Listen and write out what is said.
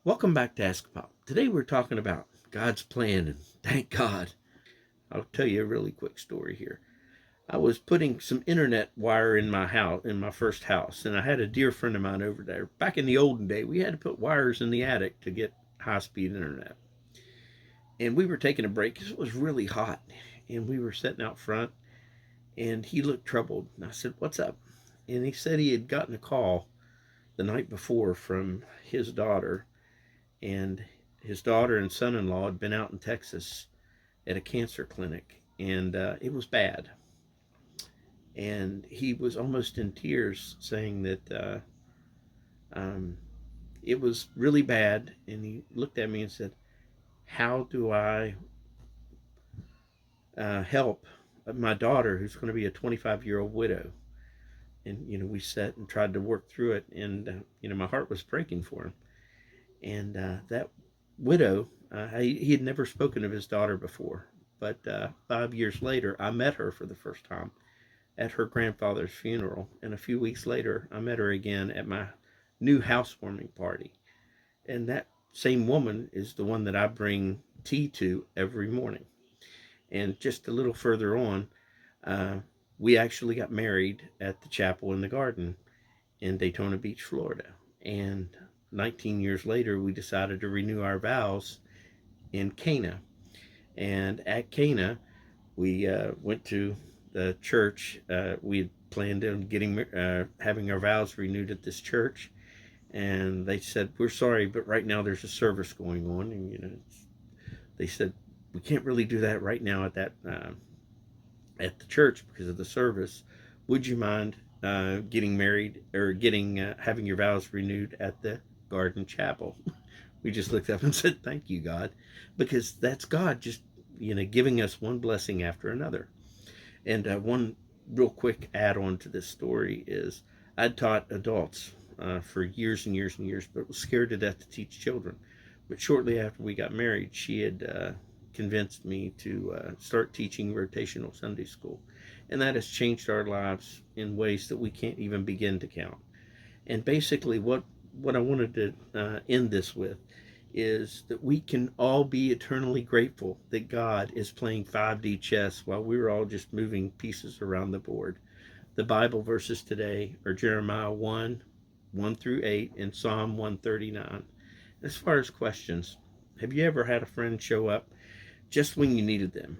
Welcome back to AskAPop. Today we're talking about God's plan, and thank God. I'll tell you a really quick story here. I was putting some internet wire in my house, in my first house, and I had a dear friend of mine over there. Back in the olden day, we had to put wires in the attic to get high-speed internet. And we were taking a break because it was really hot, and we were sitting out front, and he looked troubled. And I said, "What's up?" And he said he had gotten a call the night before from his daughter, and his daughter and son-in-law had been out in Texas at a cancer clinic, and it was bad. And he was almost in tears, saying that um, it was really bad. And he looked at me and said, "How do I help my daughter, who's going to be a 25-year-old widow?" And we sat and tried to work through it, and my heart was breaking for him. And that widow, he had never spoken of his daughter before, but 5 years later, I met her for the first time at her grandfather's funeral. And a few weeks later, I met her again at my new housewarming party. And that same woman is the one that I bring tea to every morning. And just a little further on, uh, we actually got married at the chapel in the garden in Daytona Beach, Florida. And 19 years later, we decided to renew our vows in Cana. And at Cana, we went to the church. We had planned on having our vows renewed at this church, and they said, "We're sorry, but right now there's a service going on," and they said we can't really do that right now at the church because of the service. Would you mind getting married or getting having your vows renewed at the Garden Chapel? We just looked up and said, "Thank you, God," because that's God just giving us one blessing after another. And one real quick add on to this story is I'd taught adults for years and years and years, but was scared to death to teach children. But shortly after we got married, she had convinced me to start teaching rotational Sunday school. And that has changed our lives in ways that we can't even begin to count. And basically, what I wanted to end this with is that we can all be eternally grateful that God is playing 5D chess while we're all just moving pieces around the board. The Bible verses today are Jeremiah 1 1 through 8 and Psalm 139. As far as questions, have you ever had a friend show up just when you needed them?